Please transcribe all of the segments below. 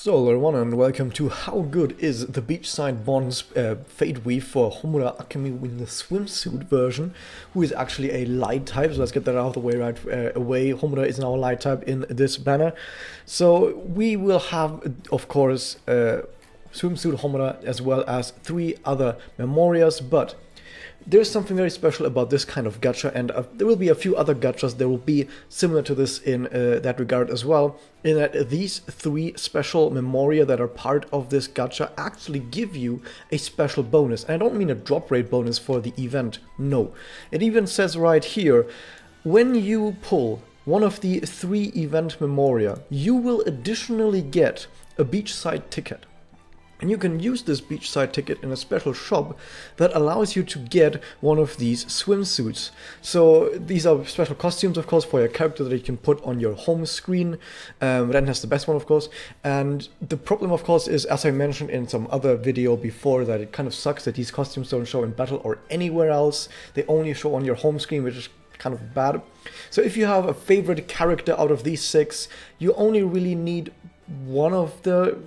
So hello everyone and welcome to How Good is the Beachside Bond's Fate Weave for Homura Akemi in the swimsuit version, who is actually a light type, so let's get that out of the way right away. Homura is now a light type in this banner. So we will have, of course, Swimsuit Homura as well as 3 other memorias, but there's something very special about this kind of gacha, and there will be a few other gachas that will be similar to this in that regard as well, in that these 3 special memoria that are part of this gacha actually give you a special bonus. And I don't mean a drop rate bonus for the event, no. It even says right here, when you pull one of the 3 event memoria, you will additionally get a beachside ticket. And you can use this beachside ticket in a special shop that allows you to get one of these swimsuits. So these are special costumes, of course, for your character that you can put on your home screen. Ren has the best one, of course. And the problem, of course, is, as I mentioned in some other video before, that it kind of sucks that these costumes don't show in battle or anywhere else. They only show on your home screen, which is kind of bad. So if you have a favorite character out of these 6, you only really need one of the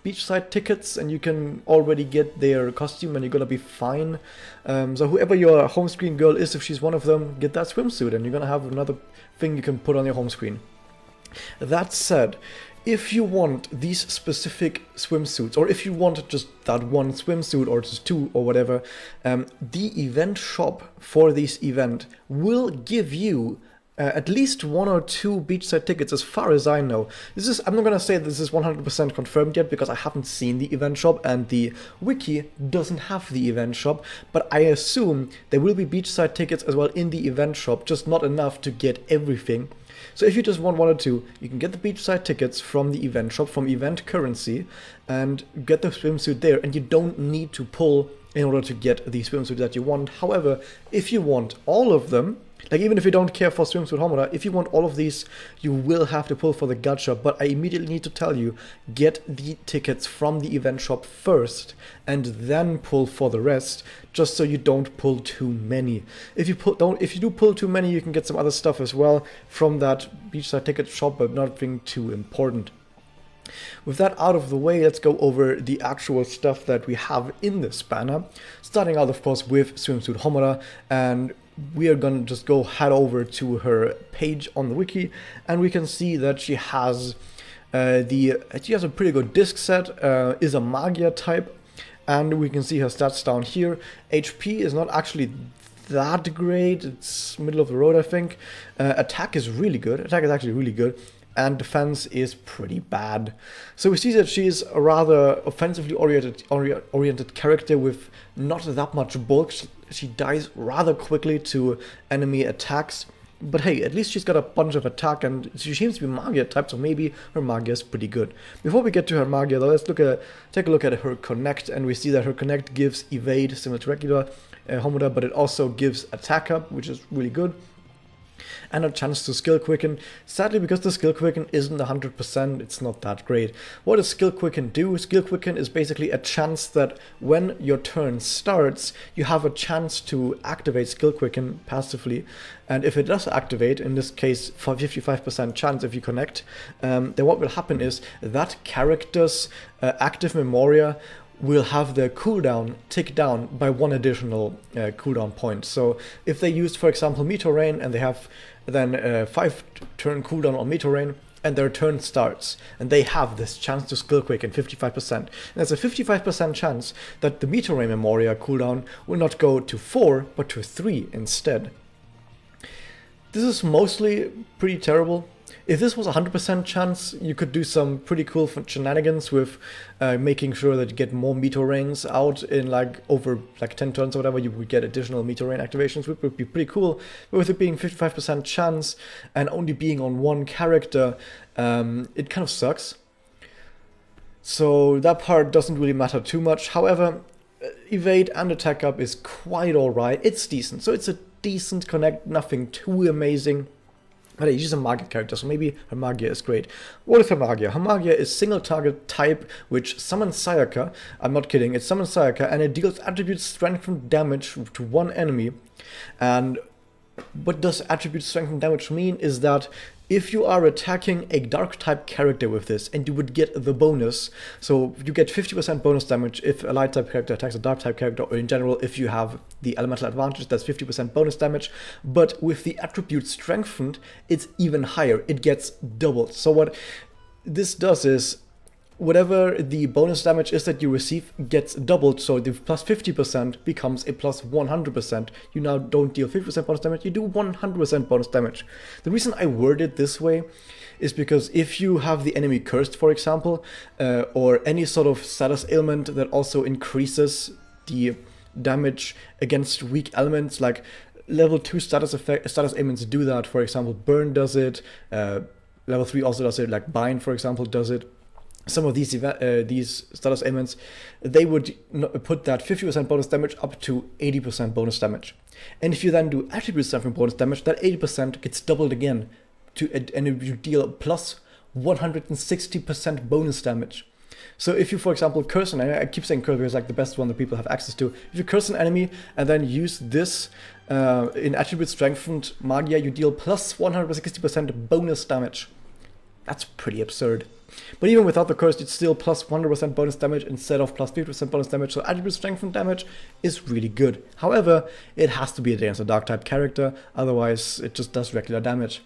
beachside tickets and you can already get their costume and you're gonna be fine. So whoever your home screen girl is, if she's one of them, get that swimsuit and you're gonna have another thing you can put on your home screen. That said, if you want these specific swimsuits, or if you want just that one swimsuit or just 2 or whatever, the event shop for this event will give you at least 1 or 2 beachside tickets, as far as I know. I'm not gonna say this is 100% confirmed yet because I haven't seen the event shop and the wiki doesn't have the event shop, but I assume there will be beachside tickets as well in the event shop, just not enough to get everything. So if you just want 1 or 2, you can get the beachside tickets from the event shop, from event currency, and get the swimsuit there, and you don't need to pull in order to get the swimsuit that you want. However, if you want all of them, like even if you don't care for Swimsuit Homura, if you want all of these, you will have to pull for the gacha. But I immediately need to tell you, get the tickets from the event shop first and then pull for the rest, just so you don't pull too many. If you do pull too many, you can get some other stuff as well from that beachside ticket shop, but nothing too important. With that out of the way, let's go over the actual stuff that we have in this banner. Starting out, of course, with Swimsuit Homura, and we are gonna just go head over to her page on the wiki, and we can see that she has a pretty good disc set, is a Magia type, and we can see her stats down here. HP is not actually that great, it's middle of the road, I think. Attack is really good, attack is actually really good, and defense is pretty bad. So we see that she's a rather offensively oriented character with not that much bulk. She dies rather quickly to enemy attacks, but hey, at least she's got a bunch of attack, and she seems to be Magia type, so maybe her Magia is pretty good. Before we get to her Magia though, let's take a look at her Connect, and we see that her Connect gives Evade, similar to regular Homura, but it also gives Attack Up, which is really good, and a chance to skill quicken. Sadly, because the skill quicken isn't 100%, it's not that great. What does skill quicken do? Skill quicken is basically a chance that when your turn starts, you have a chance to activate skill quicken passively. And if it does activate, in this case for 55% chance if you connect, then what will happen is that character's active memoria will have their cooldown tick down by 1 additional cooldown point. So if they used, for example, Meteor Rain, and they have then 5 turn cooldown on Meteor Rain, and their turn starts, and they have this chance to skill quicken 55%. And there's a 55% chance that the Meteor Rain Memoria cooldown will not go to 4, but to 3 instead. This is mostly pretty terrible. If this was a 100% chance, you could do some pretty cool shenanigans with making sure that you get more Meteor Rains out in over 10 turns or whatever. You would get additional Meteor Rain activations, which would be pretty cool. But with it being 55% chance and only being on 1 character, it kind of sucks. So that part doesn't really matter too much. However, Evade and Attack Up is quite alright. It's decent. So it's a decent Connect, nothing too amazing. But hey, she's a Magia character, so maybe her Magia is great. What is her Magia? Her Magia is single target type, which summons Sayaka. I'm not kidding, it summons Sayaka, and it deals attribute strengthened damage to 1 enemy. And what does attribute strengthened damage mean is that if you are attacking a dark type character with this, and you would get the bonus, so you get 50% bonus damage if a light type character attacks a dark type character, or in general if you have the elemental advantage, that's 50% bonus damage. But with the attribute strengthened, it's even higher, it gets doubled. So what this does is, whatever the bonus damage is that you receive gets doubled, so the plus 50% becomes a plus 100%. You now don't deal 50% bonus damage, you do 100% bonus damage. The reason I worded this way is because if you have the enemy cursed, for example, or any sort of status ailment that also increases the damage against weak elements, like level 2 status ailments do that. For example, Burn does it, level 3 also does it, like Bind, for example, does it. Some of these status ailments, they would put that 50% bonus damage up to 80% bonus damage. And if you then do attribute strengthening bonus damage, that 80% gets doubled again, and you deal plus 160% bonus damage. So if you, for example, curse an enemy, I keep saying curse because it's like the best one that people have access to. If you curse an enemy and then use this in attribute strengthened Magia, you deal plus 160% bonus damage. That's pretty absurd. But even without the curse, it's still plus 100% bonus damage instead of plus 50% bonus damage, so attribute strengthened damage is really good. However, it has to be against a dark type character, otherwise it just does regular damage.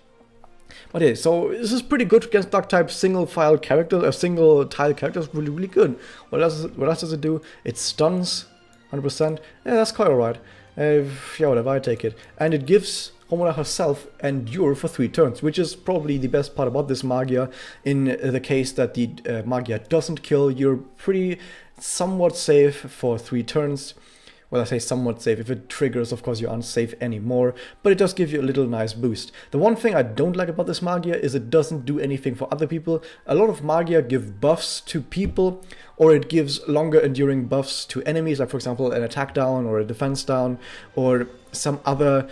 But yeah, so this is pretty good against dark type single file characters, or single tile characters, really good. What else does it do? It stuns 100%. Yeah, that's quite alright. Yeah, whatever, I take it. And it gives Homura herself endure for 3 turns, which is probably the best part about this Magia. In the case that the Magia doesn't kill, you're pretty somewhat safe for 3 turns. Well, I say somewhat safe. If it triggers, of course, you're unsafe anymore, but it does give you a little nice boost. The one thing I don't like about this Magia is it doesn't do anything for other people. A lot of Magia give buffs to people, or it gives longer enduring buffs to enemies, like for example an attack down or a defense down, or some other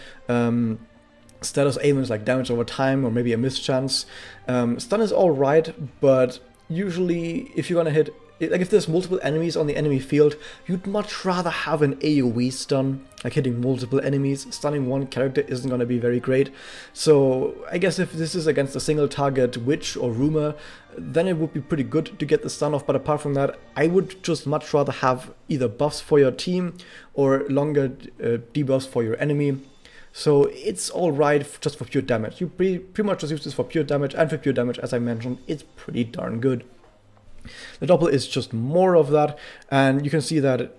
status ailments like damage over time or maybe a mischance. Stun is alright, but usually if you're gonna hit, like if there's multiple enemies on the enemy field, you'd much rather have an AoE stun, like hitting multiple enemies. Stunning one character isn't going to be very great. So I guess if this is against a single target witch or rumor, then it would be pretty good to get the stun off. But apart from that, I would just much rather have either buffs for your team or longer debuffs for your enemy. So it's alright just for pure damage. You pretty much just use this for pure damage, and for pure damage, as I mentioned, it's pretty darn good. The double is just more of that, and you can see that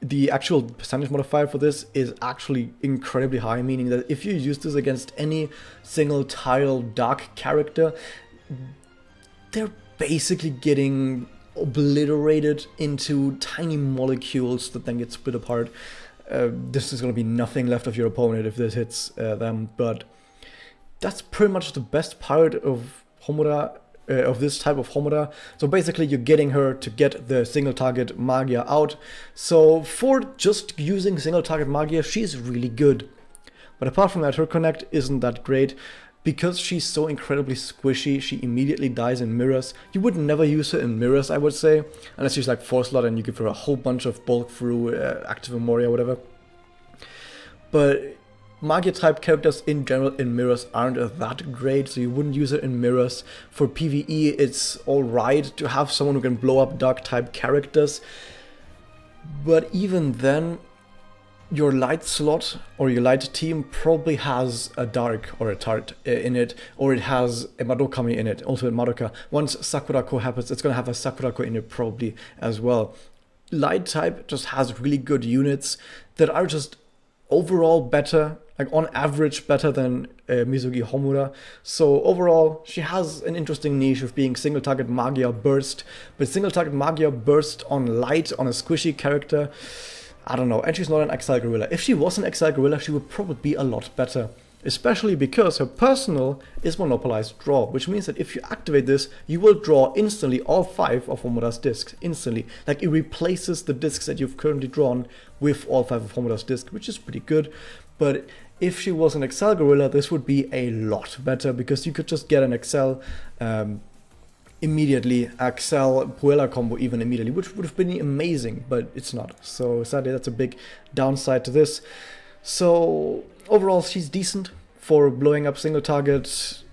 the actual percentage modifier for this is actually incredibly high, meaning that if you use this against any single tile dark character, they're basically getting obliterated into tiny molecules that then get split apart. This is going to be nothing left of your opponent if this hits them, but that's pretty much the best part of Homura, of this type of Homura. So basically you're getting her to get the single target Magia out. So for just using single target Magia, she's really good. But apart from that, her connect isn't that great. Because she's so incredibly squishy, she immediately dies in mirrors. You would never use her in mirrors, I would say, unless she's like 4 slot and you give her a whole bunch of bulk through active memoria, whatever. But Magia type characters in general in mirrors aren't that great, so you wouldn't use it in mirrors. For PvE, it's alright to have someone who can blow up dark type characters, but even then, your light slot or your light team probably has a dark or a tart in it, or it has a Madokami in it, ultimate Madoka. Once Sakurako happens, it's gonna have a Sakurako in it probably as well. Light type just has really good units that are just overall better, like on average better than Mizugi Homura. So overall, she has an interesting niche of being single target Magia burst, but single target Magia burst on light, on a squishy character, I don't know. And she's not an Exile Gorilla. If she was an Exile Gorilla, she would probably be a lot better. Especially because her personal is monopolized draw, which means that if you activate this, you will draw instantly all 5 of Homura's discs. Instantly. Like, it replaces the discs that you've currently drawn with all 5 of Homura's discs, which is pretty good. But if she was an Exile Gorilla, this would be a lot better, because you could just get an Excel immediately, Excel Puella combo even immediately, which would have been amazing, but it's not. So sadly, that's a big downside to this. So overall, she's decent for blowing up single target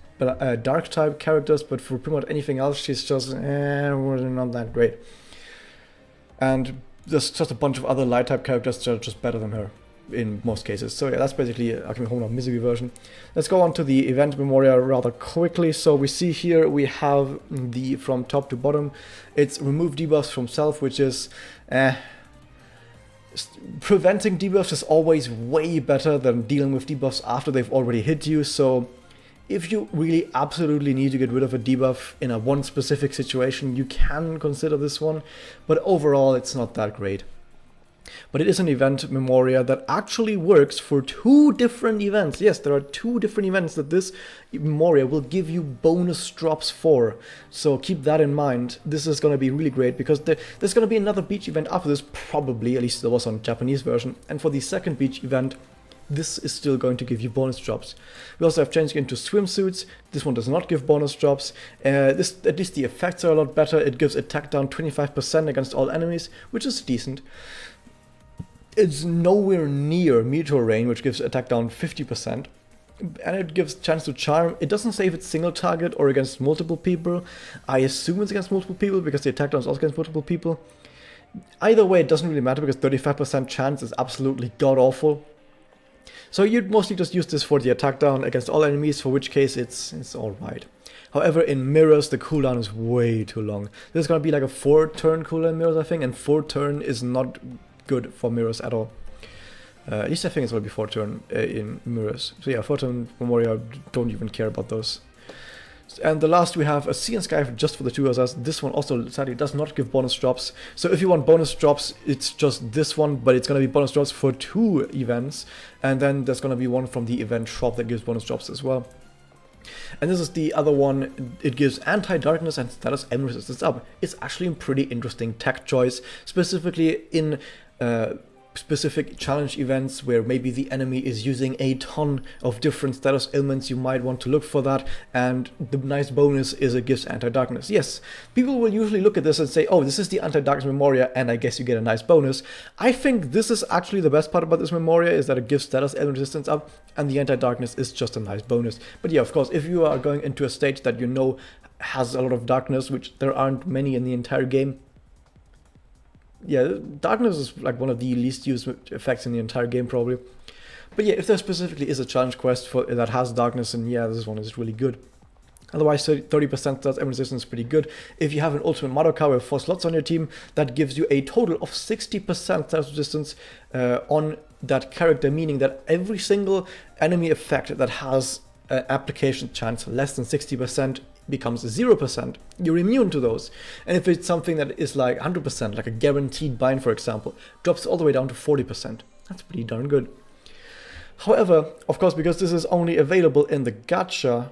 dark type characters, but for pretty much anything else, she's just not that great. And there's just a bunch of other light type characters that are just better than her in most cases. So yeah, that's basically Akemi Homura Misery version. Let's go on to the event memoria rather quickly. So we see here we have the from top to bottom. It's remove debuffs from self, which is preventing debuffs is always way better than dealing with debuffs after they've already hit you. So if you really absolutely need to get rid of a debuff in a one specific situation, you can consider this one, but overall it's not that great. But it is an event memoria that actually works for 2 different events. Yes, there are 2 different events that this memoria will give you bonus drops for. So keep that in mind. This is going to be really great because there's going to be another beach event after this, probably, at least there was on Japanese version. And for the second beach event, this is still going to give you bonus drops. We also have changed into swimsuits. This one does not give bonus drops. At least the effects are a lot better. It gives attack down 25% against all enemies, which is decent. It's nowhere near Meteor Rain, which gives attack down 50%. And it gives chance to charm. It doesn't say if it's single target or against multiple people. I assume it's against multiple people because the attack down is also against multiple people. Either way, it doesn't really matter because 35% chance is absolutely god-awful. So you'd mostly just use this for the attack down against all enemies, for which case it's alright. However, in mirrors, the cooldown is way too long. This is going to be like a 4-turn cooldown in mirrors, I think, and 4-turn is not good for mirrors at all. At least I think it's going to be 4-turn in mirrors. So yeah, 4-turn memoria, don't even care about those. And the last we have a Sea and Sky just for the 2 of us. This one also sadly does not give bonus drops. So if you want bonus drops, it's just this one, but it's going to be bonus drops for 2 events. And then there's going to be one from the event shop that gives bonus drops as well. And this is the other one. It gives anti-darkness and status M resistance up. It's actually a pretty interesting tech choice, specifically in specific challenge events where maybe the enemy is using a ton of different status ailments. You might want to look for that, and the nice bonus is it gives anti-darkness. Yes, people will usually look at this and say, oh, this is the anti-darkness memoria, and I guess you get a nice bonus. I think this is actually the best part about this memoria, is that it gives status ailment resistance up, and the anti-darkness is just a nice bonus. But yeah, of course, if you are going into a stage that you know has a lot of darkness, which there aren't many in the entire game, yeah, darkness is like one of the least used effects in the entire game probably. But yeah, if there specifically is a challenge quest for that has darkness, and yeah, this one is really good. Otherwise, 30% does M resistance is pretty good. If you have an ultimate Madoka with 4 slots on your team, that gives you a total of 60% status resistance on that character, meaning that every single enemy effect that has an application chance less than 60% becomes 0%. You're immune to those. And if it's something that is like 100%, like a guaranteed bind for example, drops all the way down to 40%. That's pretty darn good. However, of course, because this is only available in the gacha,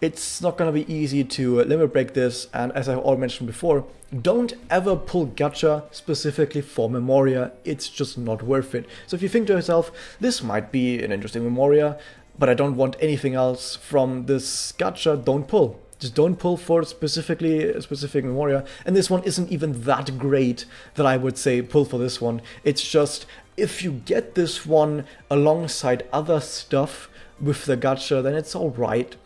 it's not going to be easy to limit break this, and as I've already mentioned before, don't ever pull gacha specifically for memoria. It's just not worth it. So if you think to yourself, this might be an interesting memoria, but I don't want anything else from this gacha, don't pull. Just don't pull for specifically a specific memoria. And this one isn't even that great that I would say pull for this one. It's just, if you get this one alongside other stuff with the gacha, then it's alright.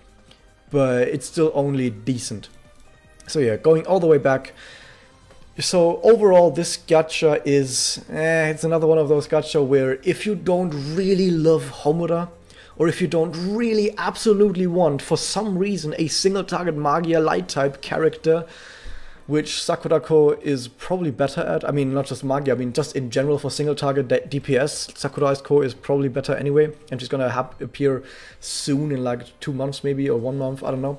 But it's still only decent. So yeah, going all the way back. So overall, this gacha is, it's another one of those gacha where if you don't really love Homura, or if you don't really absolutely want, for some reason, a single target Magia light type character, which Sakurako is probably better at. I mean, not just Magia, I mean, just in general for single target DPS, Sakurako is probably better anyway, and she's gonna appear soon in like 2 months maybe, or 1 month, I don't know.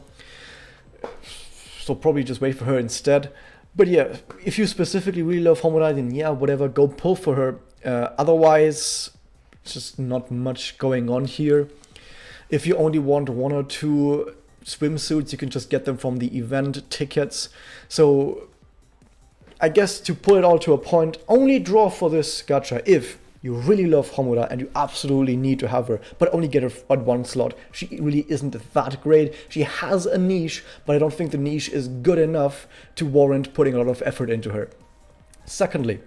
So probably just wait for her instead. But yeah, if you specifically really love Homura, then yeah, whatever, go pull for her. Otherwise, just not much going on here. If you only want 1 or 2 swimsuits, you can just get them from the event tickets. So I guess to pull it all to a point, only draw for this gacha if you really love Homura and you absolutely need to have her, but only get her at 1 slot. She really isn't that great. She has a niche, but I don't think the niche is good enough to warrant putting a lot of effort into her. Secondly,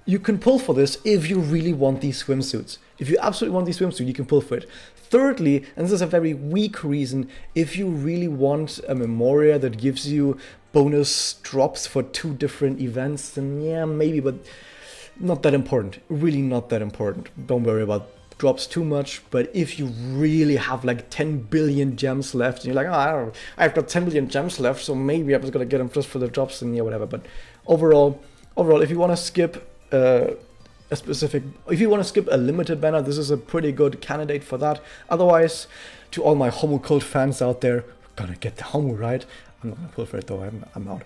you can pull for this if you really want these swimsuits. If you absolutely want these swimsuits, you can pull for it. Thirdly, and this is a very weak reason, if you really want a memoria that gives you bonus drops for 2 different events, then yeah, maybe, but not that important. Really not that important. Don't worry about drops too much. But if you really have like 10 billion gems left, and you're like, oh, I've got 10 billion gems left, so maybe I'm just gonna get them just for the drops and yeah, whatever. But overall, if you want to skip if you want to skip a limited banner, this is a pretty good candidate for that. Otherwise, to all my Homu cult fans out there, we're gonna get the Homu, right? I'm not gonna pull for it though, I'm out.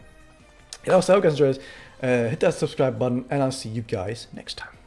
So I hope you guys enjoyed this. Hit that subscribe button, and I'll see you guys next time.